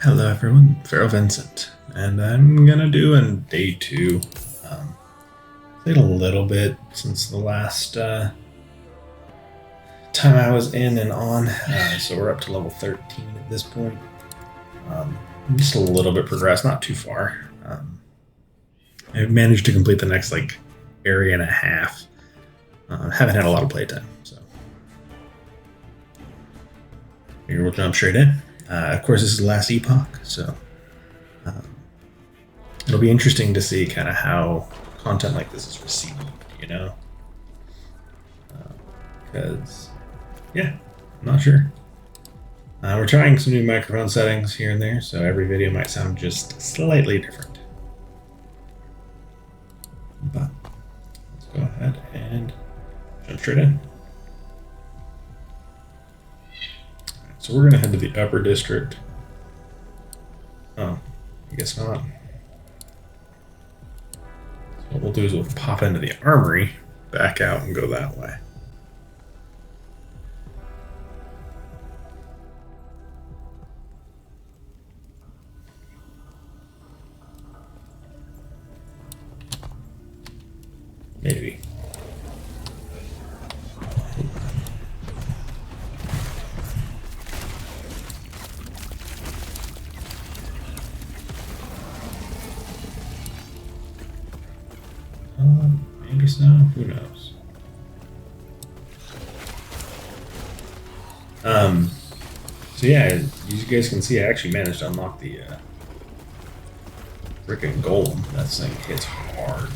Hello everyone, Pharaoh Vincent, and I'm gonna do a day two. Played a little bit since the last time I was in and on, so we're up to level 13 at this point. Just a little bit progressed, not too far. I managed to complete the next area and a half. Haven't had a lot of playtime, so here we'll jump straight in. Of course, this is the last Epoch, so um, it'll be interesting to see kind of how content like this is received, you know? Because, yeah, I'm not sure. We're trying some new microphone settings here and there, so every video might sound just slightly different. But let's go ahead and jump straight in. So we're going to head to the upper district. Oh, I guess not. So what we'll do is we'll pop into the armory, back out, and go that way. Maybe. Maybe so. Who knows? So yeah, as you guys can see, I actually managed to unlock the freaking golem. That thing hits hard.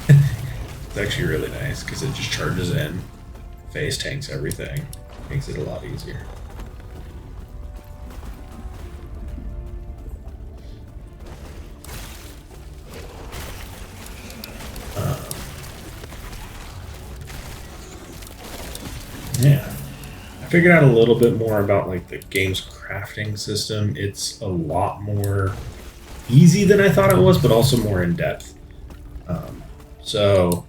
It's actually really nice because it just charges in, phase tanks everything, makes it a lot easier. Yeah, I figured out a little bit more about the game's crafting system. It's a lot more easy than I thought it was, but also more in depth. So,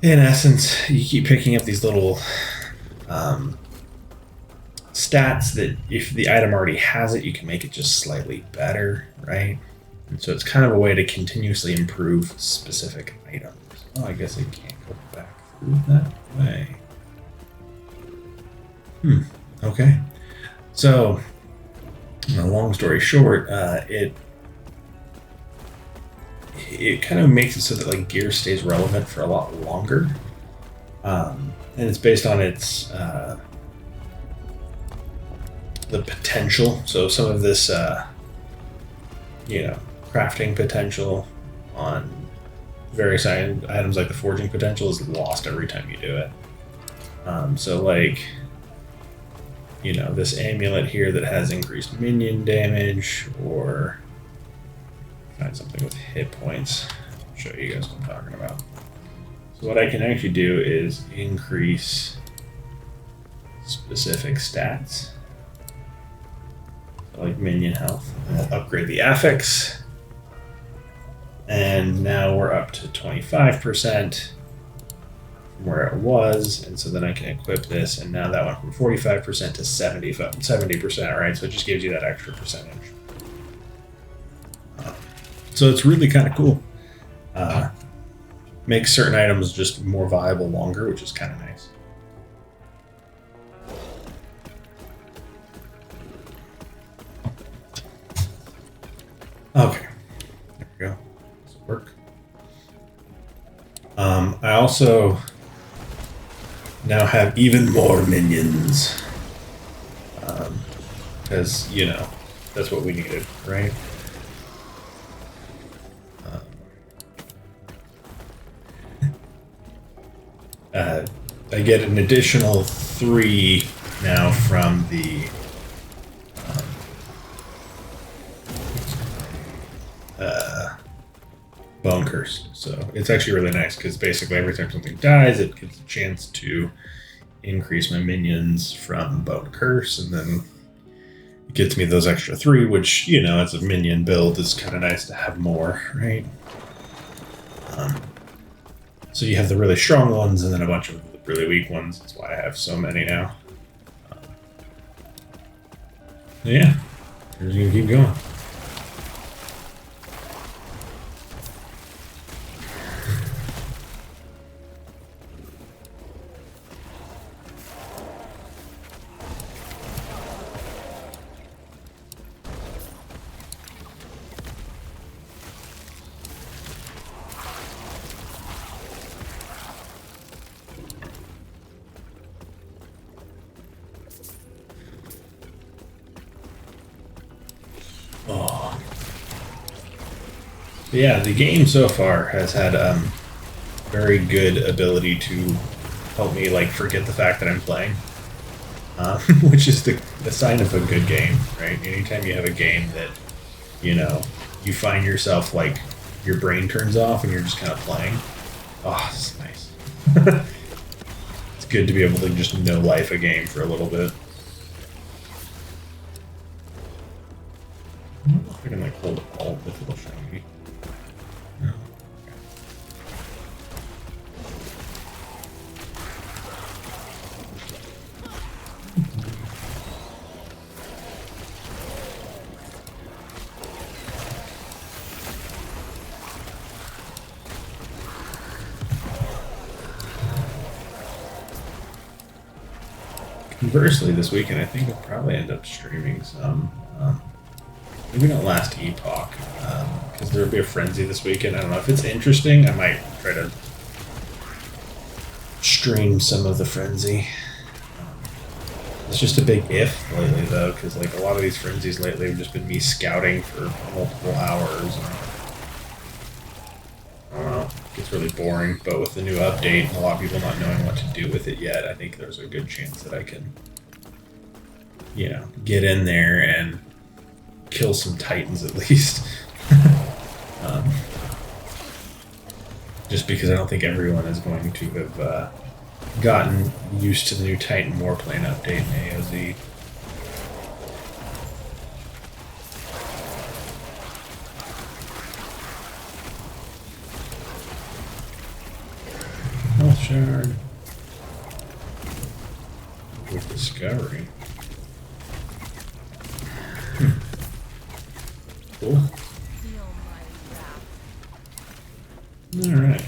in essence, you keep picking up these little stats that if the item already has it, you can make it just slightly better, right? And so it's kind of a way to continuously improve specific items. Oh, I guess I can't go back through that way. Okay. So, long story short, it kind of makes it so that gear stays relevant for a lot longer, and it's based on its the potential. So some of this, crafting potential on various items like the forging potential is lost every time you do it. This amulet here that has increased minion damage, or find something with hit points. I'll show you guys what I'm talking about. So what I can actually do is increase specific stats, like minion health. I'll upgrade the affix, and now we're up to 25%. Where it was, and so then I can equip this, and now that went from 45% to 70%, right? So it just gives you that extra percentage. So it's really kind of cool. Makes certain items just more viable longer, which is kind of nice. Okay, there we go. Does it work? I also now have even more minions, because that's what we needed, right? I get an additional 3 now from the Bone Curse. So it's actually really nice because basically every time something dies, it gets a chance to increase my minions from Bone Curse, and then it gets me those extra 3, which, as a minion build, is kind of nice to have more, right? So you have the really strong ones and then a bunch of really weak ones. That's why I have so many now. Yeah, we're just gonna keep going. Oh. Yeah, the game so far has had very good ability to help me like forget the fact that I'm playing, which is the sign of a good game, right? Anytime you have a game that you know you find yourself like your brain turns off and you're just kind of playing. Oh, it's nice. It's good to be able to just no life a game for a little bit. I don't know if I can like hold alt if it'll show me. No. Conversely, this weekend I think I'll probably end up streaming some. Maybe not last Epoch, because there'll be a frenzy this weekend. I don't know if it's interesting. I might try to stream some of the frenzy. It's just a big if lately, though, because like a lot of these frenzies lately have just been me scouting for multiple hours. And, I don't know. It gets really boring. But with the new update and a lot of people not knowing what to do with it yet, I think there's a good chance that I can, get in there and kill some titans at least. um, just because I don't think everyone is going to have gotten used to the new Titan Warplane update in AOZ. Health shard. With discovery. Cool. Alright.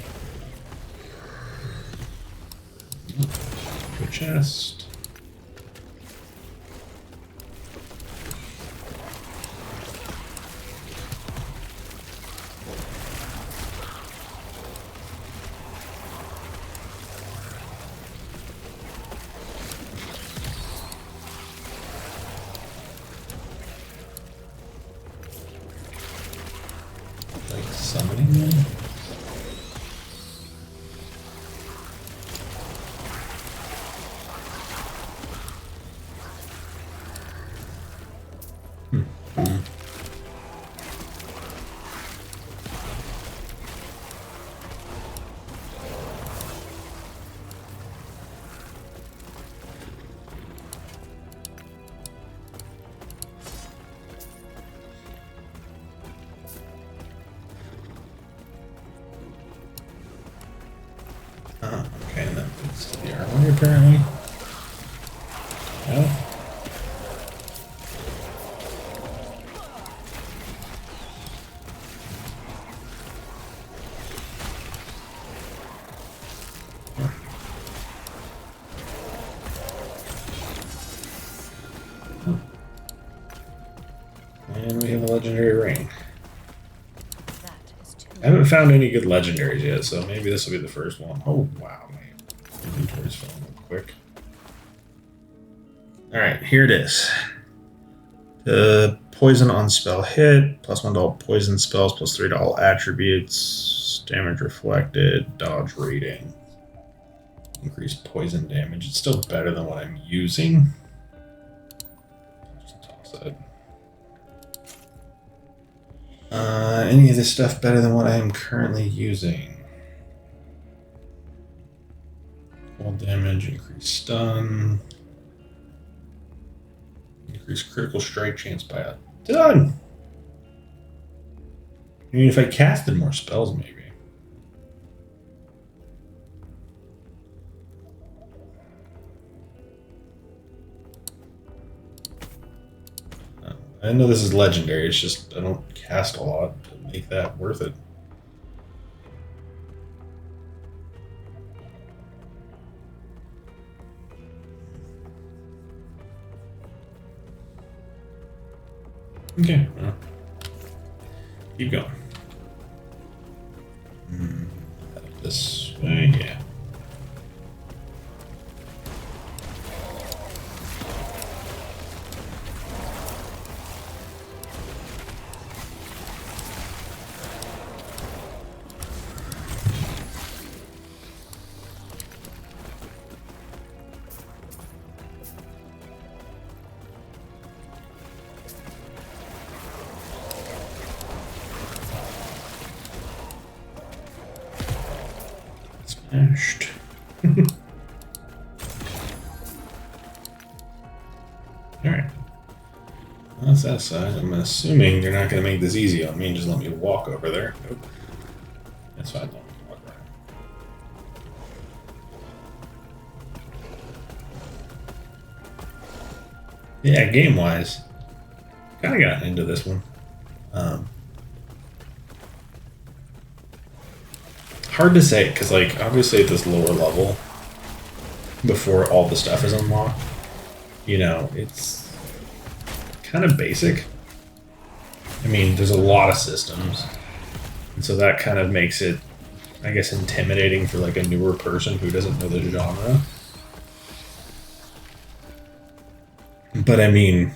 Good chest. Like summoning them? Okay, and that fits to the armory apparently. Oh. And we have a legendary ring. I haven't found any good legendaries yet, so maybe this will be the first one. Oh, wow. My inventory's filling up quick. Alright, here it is. The poison on spell hit, +1 to all poison spells, +3 to all attributes, damage reflected, dodge rating. Increased poison damage. It's still better than what I'm using. Just toss it. Any of this stuff better than what I am currently using? Full damage, increased stun, increased critical strike chance by a ton. I mean, if I casted more spells, maybe. I know this is legendary, it's just I don't cast a lot to make that worth it. Okay, well, keep going. This way, yeah. Smashed. Alright. Well, that's that side. I'm assuming they're not going to make this easy on me and just let me walk over there. Nope. That's fine. I'll walk around. Yeah, game-wise, kind of got into this one. Hard to say, because, like, obviously at this lower level, before all the stuff is unlocked, you know, it's kind of basic. I mean, there's a lot of systems, and so that kind of makes it, I guess, intimidating for, like, a newer person who doesn't know the genre. But, I mean,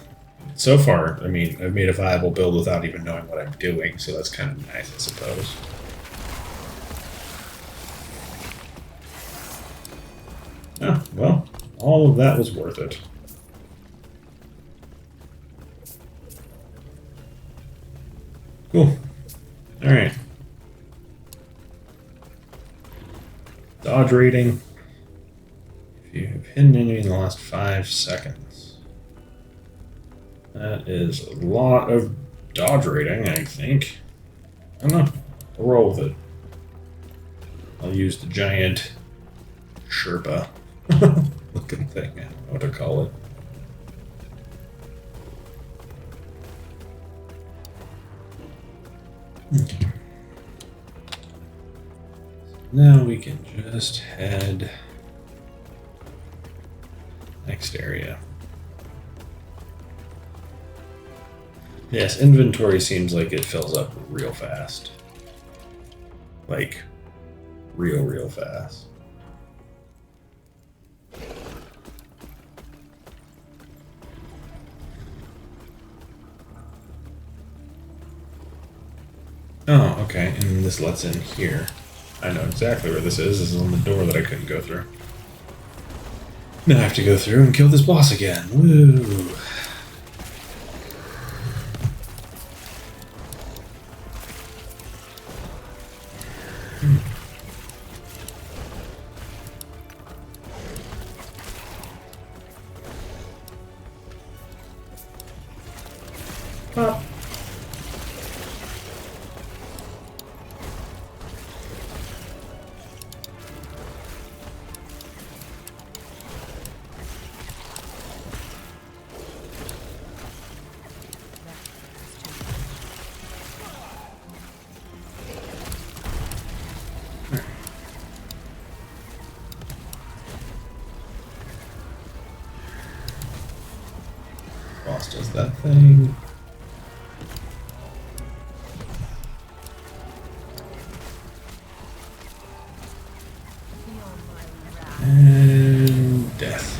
so far, I mean, I've made a viable build without even knowing what I'm doing, so that's kind of nice, I suppose. Oh, well, all of that was worth it. Cool. Alright. Dodge rating. If you have hit an enemy in the last 5 seconds. That is a lot of dodge rating, I think. I don't know. I'll roll with it. I'll use the giant Sherpa looking thing. I don't know what to call it. Okay. Now we can just head next area. Yes, inventory seems like it fills up real fast. Like, real fast. Oh, okay, and this lets in here. I know exactly where this is. This is on the door that I couldn't go through. Now I have to go through and kill this boss again. Woo! Pop. Boss does that thing. And death.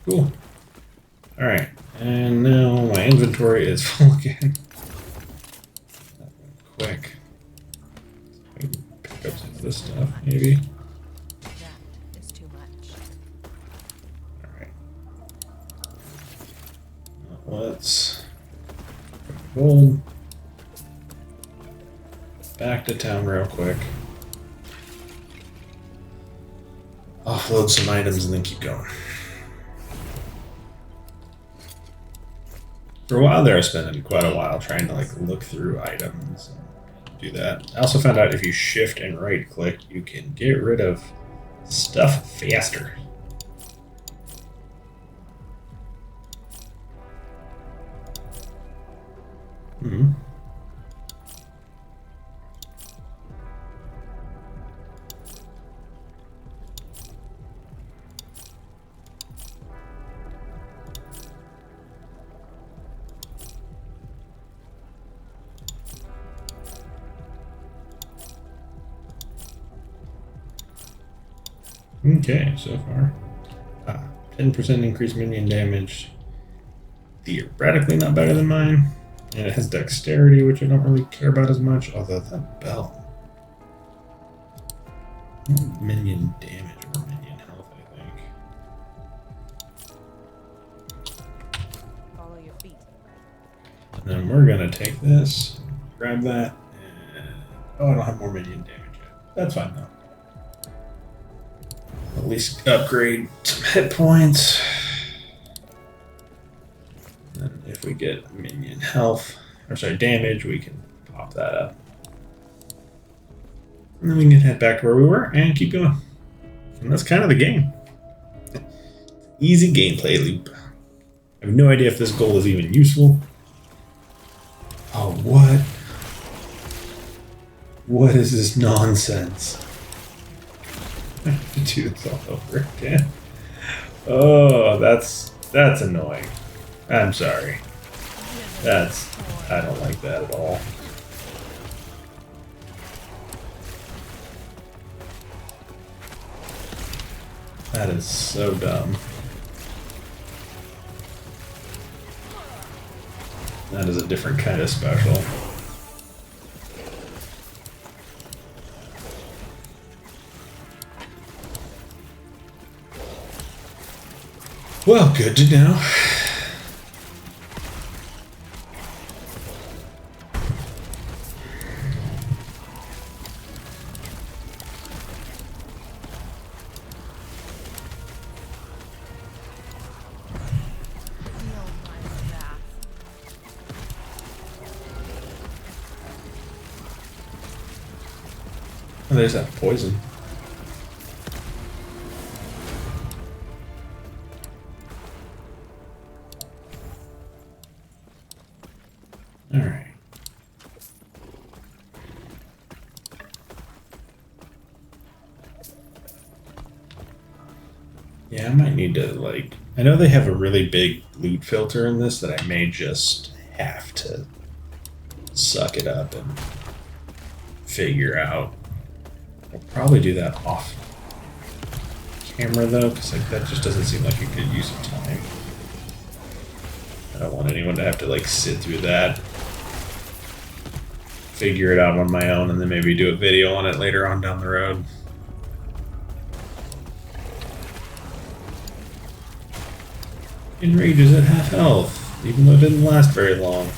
Cool. Alright, and now my inventory is full again. Quick. I can pick up some of this stuff, maybe. That is too much. Alright. Let's roll back to town real quick. Offload some items and then keep going. For a while there, I spent quite a while trying to like look through items and do that. I also found out if you shift and right click, you can get rid of Stuff faster. Hmm. Okay, so far. 10% increased minion damage. Theoretically not better than mine. And it has dexterity, which I don't really care about as much, although that belt. Minion damage or minion health, I think. Follow your feet. And then we're gonna take this, grab that, and oh, I don't have more minion damage yet. That's fine though. At least upgrade some hit points. And if we get minion health, or sorry, damage, we can pop that up. And then we can head back to where we were and keep going. And that's kind of the game. Easy gameplay loop. I have no idea if this goal is even useful. Oh, what? What is this nonsense? I have to do this all over again. Oh, that's annoying. I'm sorry. I don't like that at all. That is so dumb. That is a different kind of special. Well, good to know. Feel my wrath. Oh, there's that poison. Alright. Yeah, I might need to, like... I know they have a really big loot filter in this that I may just have to suck it up and figure out. I'll probably do that off camera, though, because like, that just doesn't seem like a good use of time. I don't want anyone to have to, like, sit through that, figure it out on my own, and then maybe do a video on it later on down the road. Enrage is at half health, even though it didn't last very long.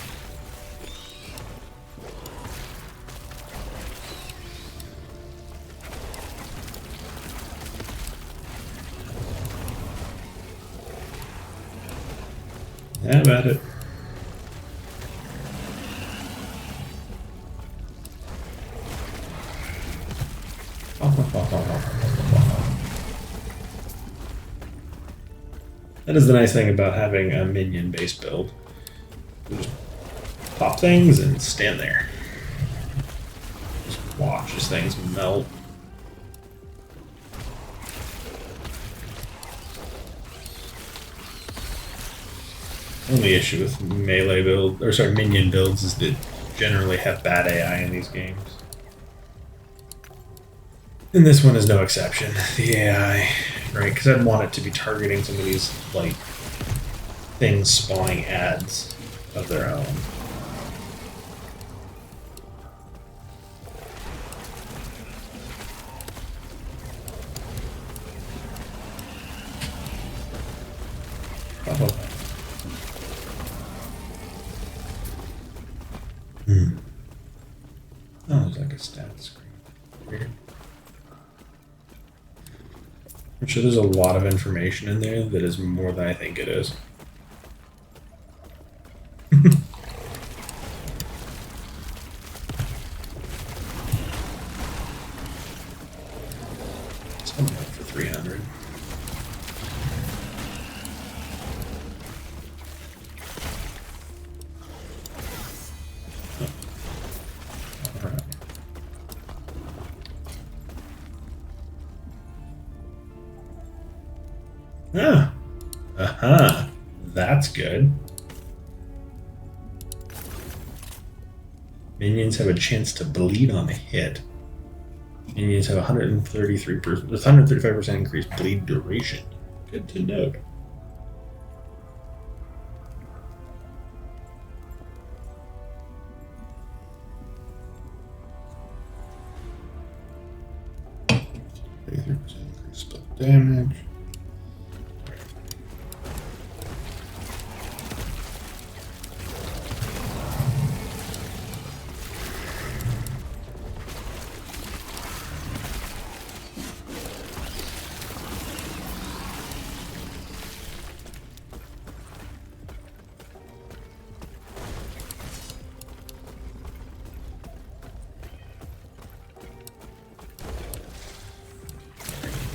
Have at it. That is the nice thing about having a minion-based build. You just pop things and stand there. Just watch as things melt. Only issue with melee build, or sorry, minion builds is that generally have bad AI in these games. And this one is no exception. The AI, right? Because I'd want it to be targeting some of these, like, things spawning ads of their own. Oh. Oh, there's like a stat screen. Weird. I'm sure there's a lot of information in there that is more than I think it is. Someone for 300. Alright. Ah. Uh-huh. That's good. Minions have a chance to bleed on a hit. Minions have 133%, with 135% increased bleed duration. Good to note. Increased spell damage.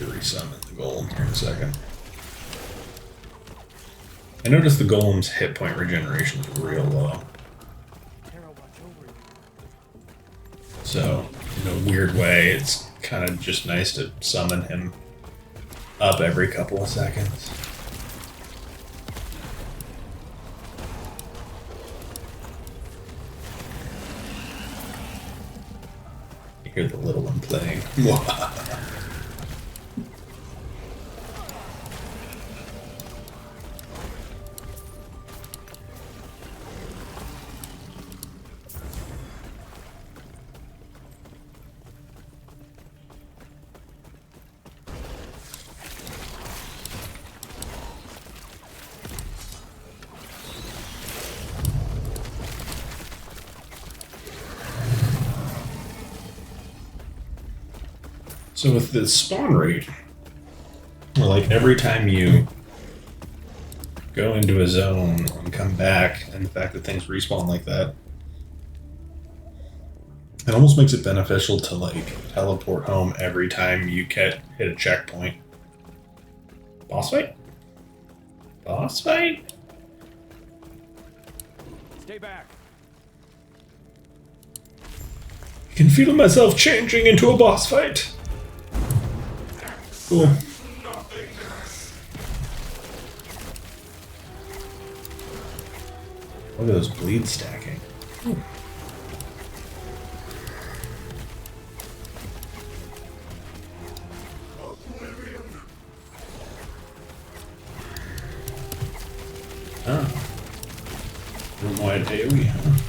Resummon the golem here in a second. I noticed the golem's hit point regeneration is real low. So, in a weird way, it's kind of just nice to summon him up every couple of seconds. You hear the little one playing. So with the spawn rate, like every time you go into a zone and come back, and the fact that things respawn like that, it almost makes it beneficial to like teleport home every time you hit a checkpoint. Boss fight? Boss fight? Stay back. I can feel myself changing into a boss fight. Cool. Look at those bleeds stacking. Ooh. Oh. No wide AoE, huh?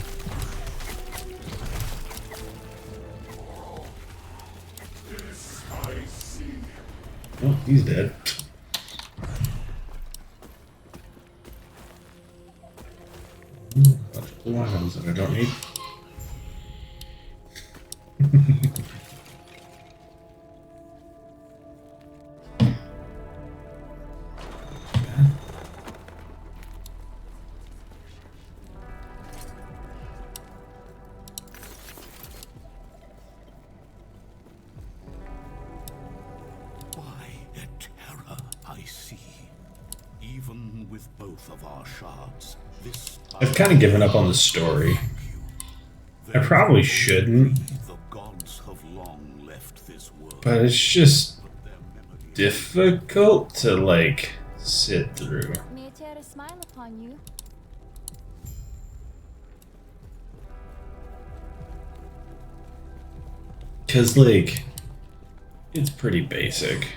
Oh, he's dead. Bunch of blue items that I don't need. Even with both of our shards, this I've kind of given up on the story. I probably shouldn't, the gods have long left this world. but it's just difficult to like sit through. May I tear a smile upon you? Cause like, it's pretty basic.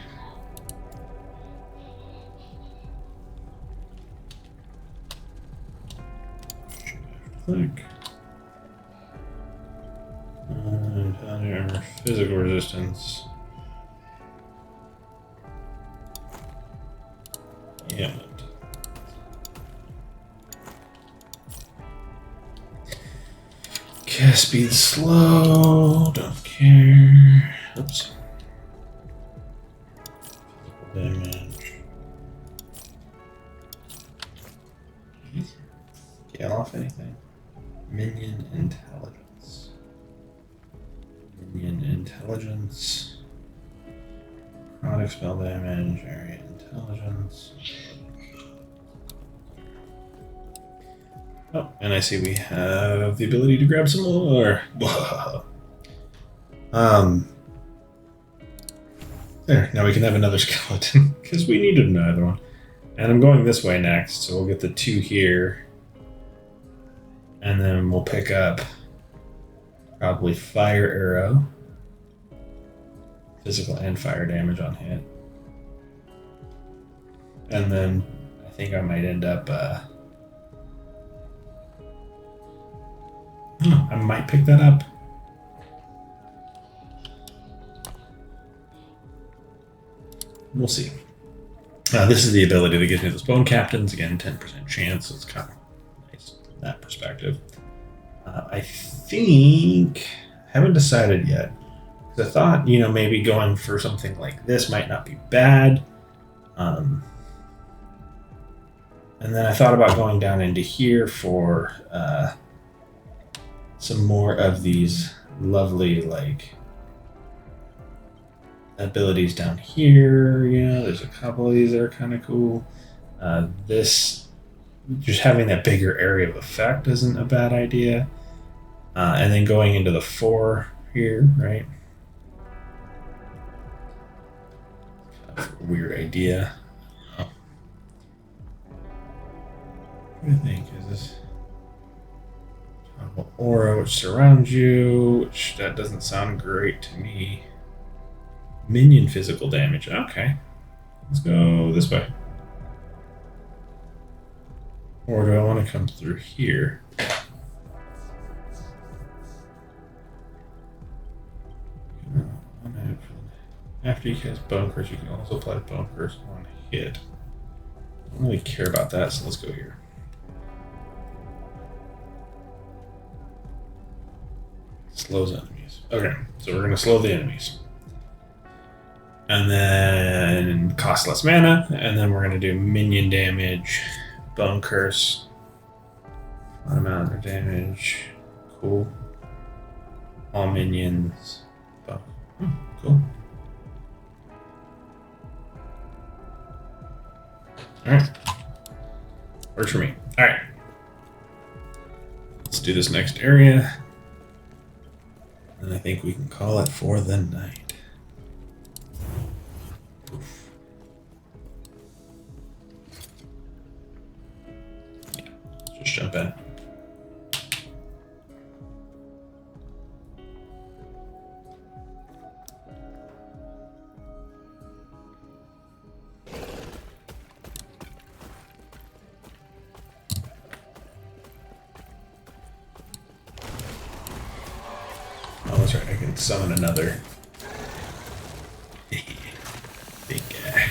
Click. Down here, physical resistance. Yeah. Cast speed slow, don't care. Oops. Damage. Get off anything. Minion intelligence. Minion intelligence. Product spell damage, area intelligence. Oh, and I see we have the ability to grab some more. There, now we can have another skeleton, because we needed another one. And I'm going this way next, so we'll get the 2 here. And then we'll pick up probably fire arrow. Physical and fire damage on hit. And then I think I might end up... I might pick that up. We'll see. This is the ability to get into those bone captains. Again, 10% chance, so it's kind of nice from that perspective. I think... haven't decided yet. Because I thought, maybe going for something like this might not be bad. And then I thought about going down into here for some more of these lovely, abilities down here. There's a couple of these that are kind of cool. This, just having that bigger area of effect isn't a bad idea. And then going into the 4 here, right? Kind of a weird idea. Oh. What do you think? Is this aura which surrounds you? Which that doesn't sound great to me. Minion physical damage. Okay. Let's go this way. Or do I want to come through here? After you cast Bone Curse, you can also apply Bone Curse on hit. I don't really care about that, so let's go here. Slows enemies. Okay, so we're going to slow the enemies. And then cost less mana, and then we're going to do minion damage, Bone Curse, flat amount of damage, cool. All minions, cool. Alright. Works for me. Alright. Let's do this next area. And I think we can call it for the night. Oof. Yeah, just jump in. Oh, that's right. I can summon another. Big guy.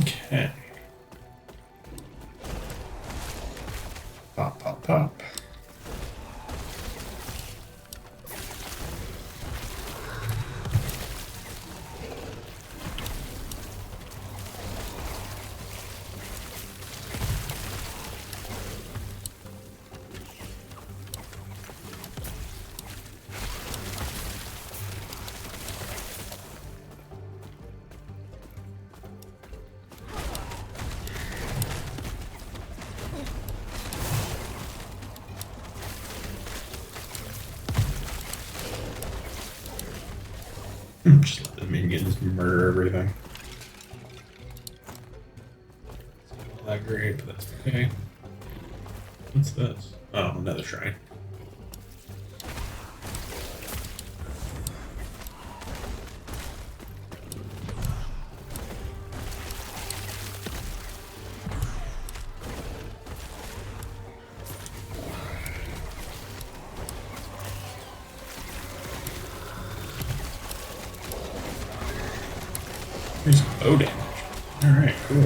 Okay. Pop, pop, pop. Just let the minions murder everything. It's not that great, but that's okay. What's this? Oh, another shrine. Here's bow damage. Alright, cool.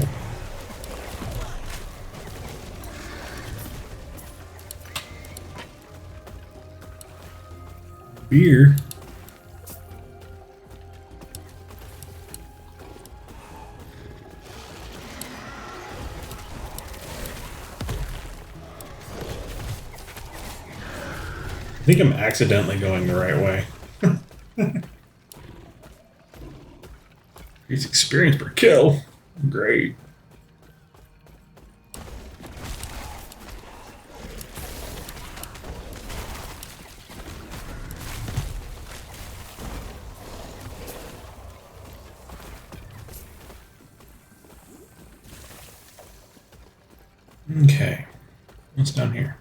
Beer. I think I'm accidentally going the right way. Increase experience per kill. Great. Okay. What's down here?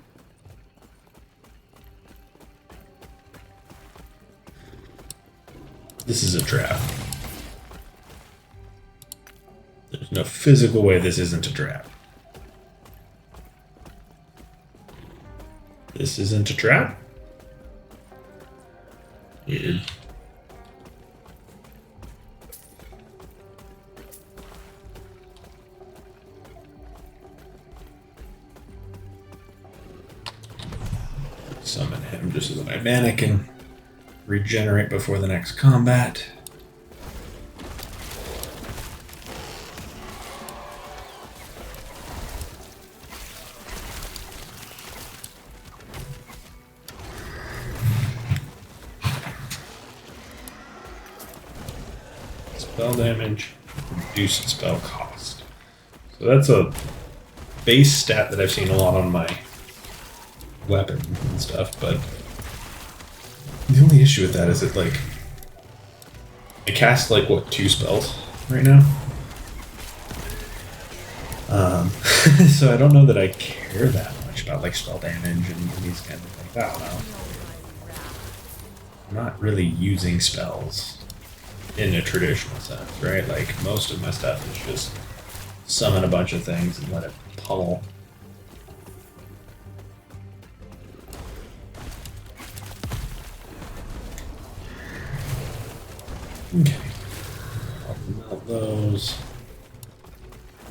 This is a trap. There's no physical way this isn't a trap. This isn't a trap? Weird. Summon him just so that my mana can regenerate before the next combat. Spell damage, reduced spell cost. So that's a base stat that I've seen a lot on my weapon and stuff, but the only issue with that is that, like, I cast, like, what, 2 spells right now? So I don't know that I care that much about, like, spell damage and these kind of things. I don't know. I'm not really using spells in a traditional sense, right? Like, most of my stuff is just summon a bunch of things and let it pummel. Okay. I'll melt those.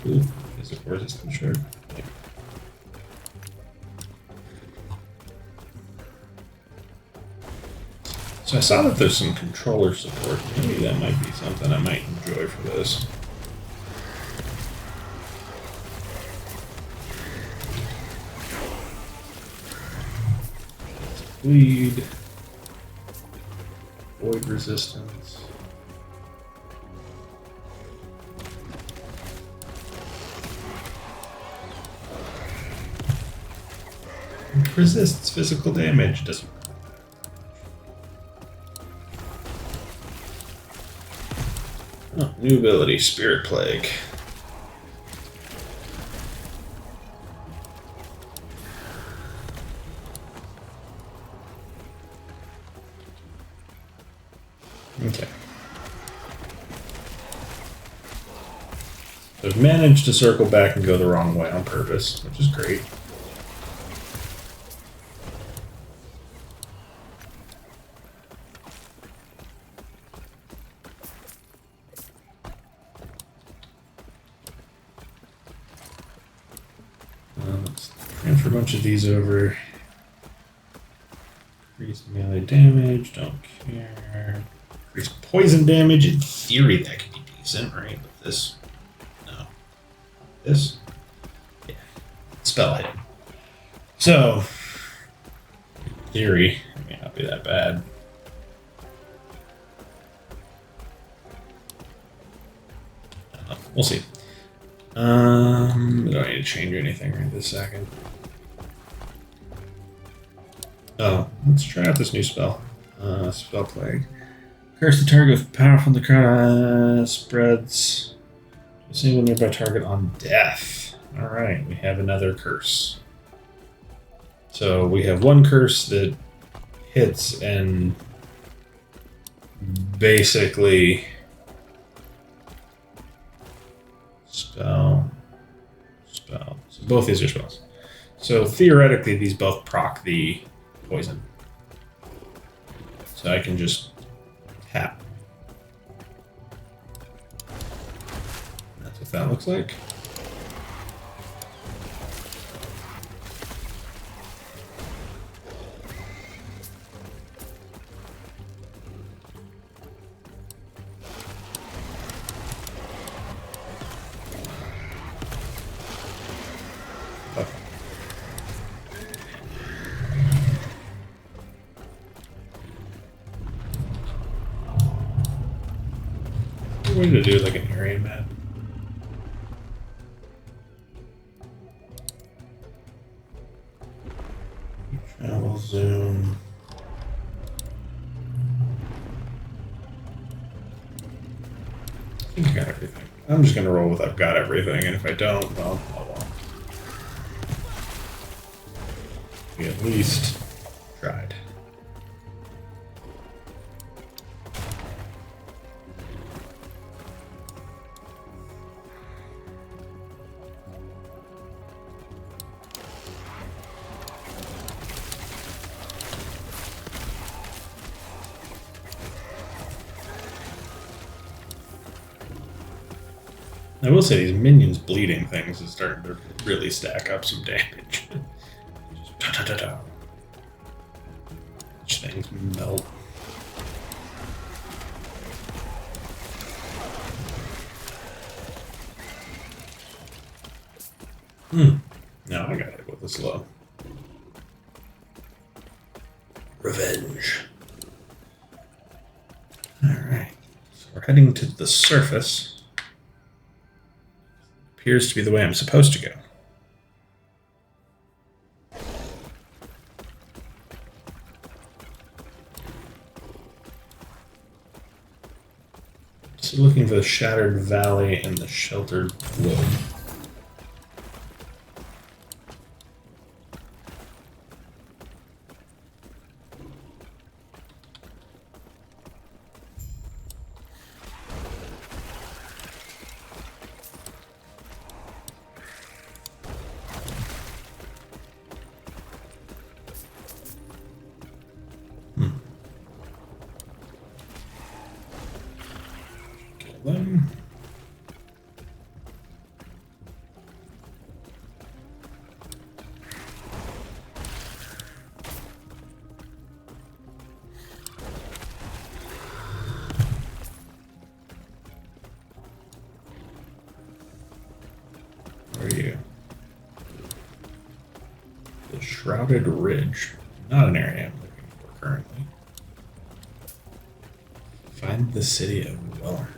Ooh, is it resistant? Sure. Yeah. So I saw that there's some controller support. Maybe that might be something I might enjoy for this. Bleed. Void resistance. It resists physical damage. Doesn't. Oh, new ability, Spirit Plague. Okay. I've managed to circle back and go the wrong way on purpose, which is great. Let's transfer a bunch of these over. Increase melee damage, don't care. Increase poison damage. In theory, that could be decent, right? But this, no. This, yeah. Spell hit. So, in theory, it may not be that bad. We'll see. I don't need to change anything right this second. Oh, let's try out this new spell. Spell Plague. Curse the target with power from the crowd spreads to a single nearby target on death. Alright, we have another curse. So we have one curse that hits and basically spell. So both these are spells. So theoretically, these both proc the poison. So I can just tap. what that looks like. Way to do like an area map. Travel zoom. I think I got everything. I'm just gonna roll with I've got everything, and if I don't, well, oh well. We at least tried. I will say these minions bleeding things is starting to really stack up some damage. Just da-da-da-da. Watch things melt. No, I got hit with a slow. Revenge. Alright. So we're heading to the surface. Appears to be the way I'm supposed to go. So looking for the Shattered Valley and the Sheltered Wood. Them. Where are you? The Shrouded Ridge. Not an area I'm looking for currently. Find the city of Weller.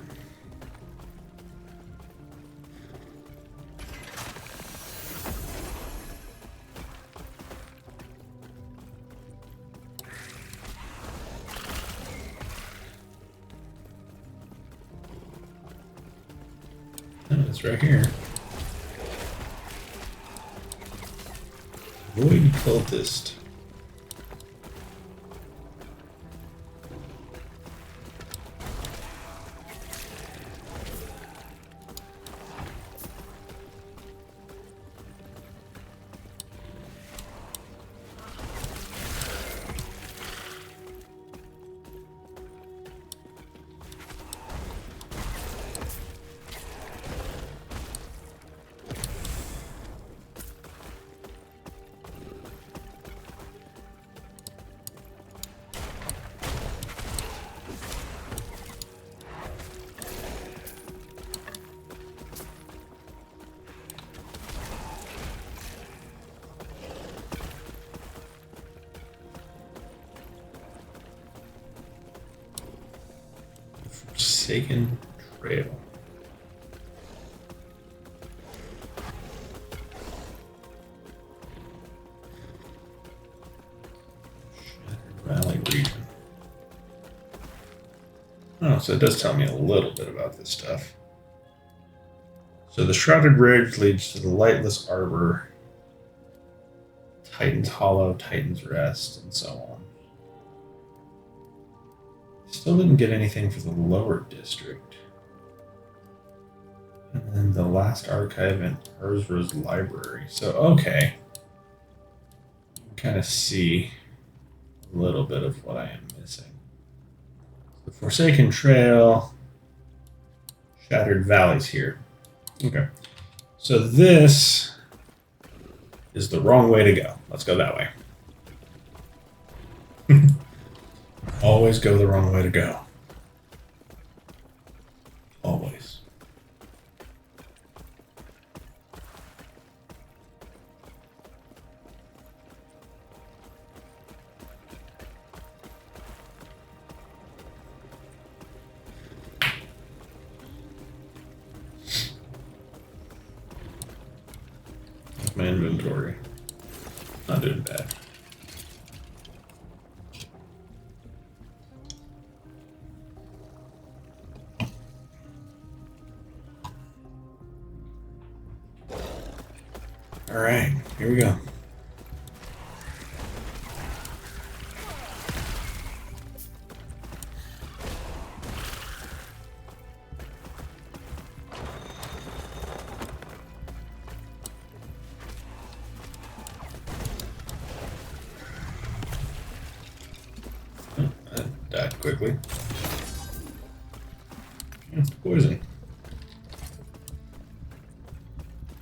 It's right here. Void Cultist. Forsaken Trail. Shattered Valley region. Oh, so it does tell me a little bit about this stuff. So the Shrouded Ridge leads to the Lightless Arbor, Titan's Hollow, Titan's Rest, and so on. Still didn't get anything for the lower district. And then the last archive in Urzra's library. So, okay. You can kind of see a little bit of what I am missing. The Forsaken Trail, Shattered Valley's here. Okay. So this is the wrong way to go. Let's go that way. Always go the wrong way to go. Always. My inventory. Not doing bad. All right, here we go. That died quickly. Yeah, poison.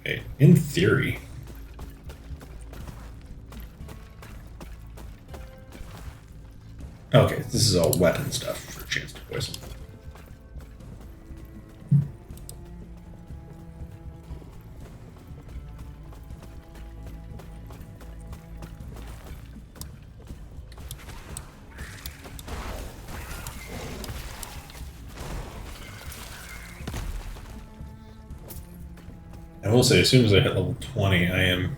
Okay, in theory. Okay, this is all weapon stuff for a chance to poison. I will say, as soon as I hit level 20, I am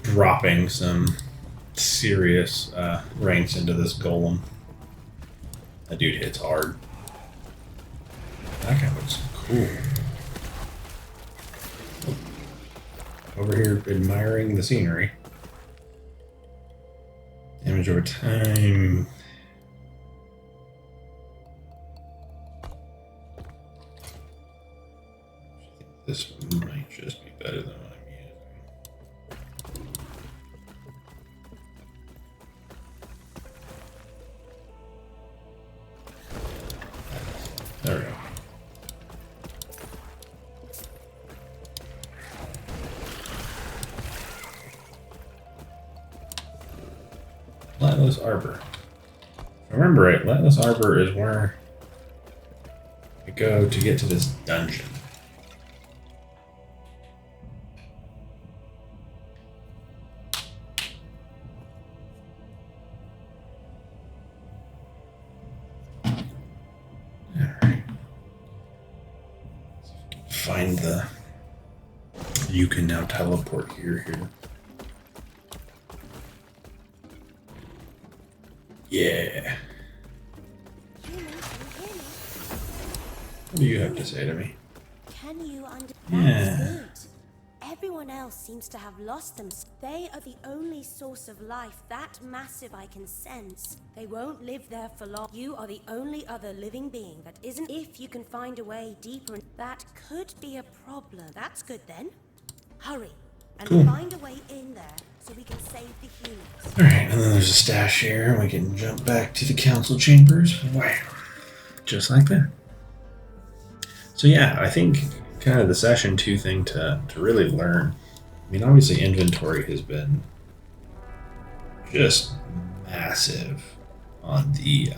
dropping some serious ranks into this golem. That dude hits hard. That guy looks cool. Over here admiring the scenery. Damage over time. This might just be better than what I'm using. There we go. Lightless Arbor. If I remember right, Lightless Arbor is where I go to get to this dungeon. Find the... You can now teleport here. Yeah. What do you have to say to me? Can you understand? Yeah. Everyone else seems to have lost them. They are the only source of life that massive I can sense. They won't live there for long. You are the only other living being that isn't. If you can find a way deeper, that could be a problem. That's good then. Hurry and find a way in there so we can save the humans. Alright, and then there's a stash here, and we can jump back to the council chambers. Wow. Just like that. So yeah, I think kind of the session 2 thing to really learn. I mean, obviously inventory has been just massive on the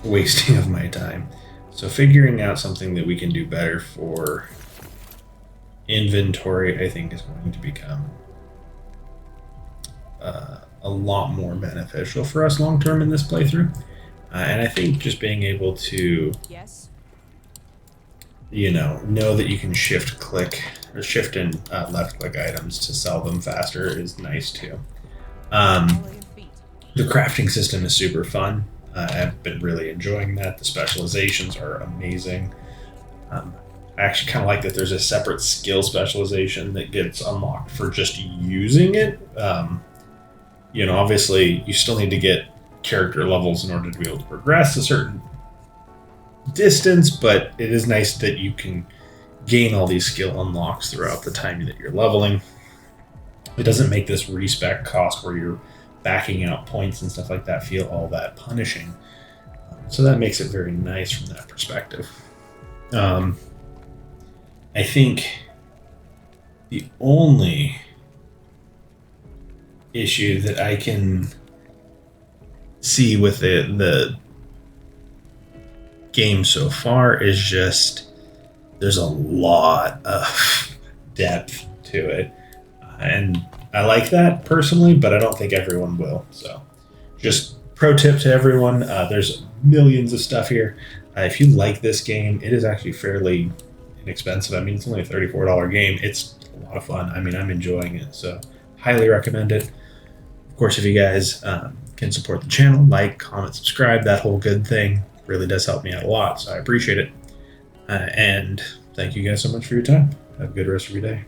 wasting of my time. So figuring out something that we can do better for inventory, I think, is going to become a lot more beneficial for us long term in this playthrough. And I think just being able to, know that you can shift and left click items to sell them faster is nice too. The crafting system is super fun. I've been really enjoying that. The specializations are amazing. I actually kind of like that there's a separate skill specialization that gets unlocked for just using it. Obviously you still need to get character levels in order to be able to progress a certain distance, but it is nice that you can gain all these skill unlocks throughout the time that you're leveling. It doesn't make this respec cost where you're backing out points and stuff like that feel all that punishing. So that makes it very nice from that perspective. I think the only issue that I can see with the game so far is just there's a lot of depth to it. And I like that personally, but I don't think everyone will. So just pro tip to everyone, there's millions of stuff here. If you like this game, it is actually fairly inexpensive. I mean, it's only a $34 game. It's a lot of fun. I mean, I'm enjoying it. So highly recommend it. Of course, if you guys can support the channel, like, comment, subscribe, that whole good thing really does help me out a lot. So I appreciate it. And thank you guys so much for your time. Have a good rest of your day.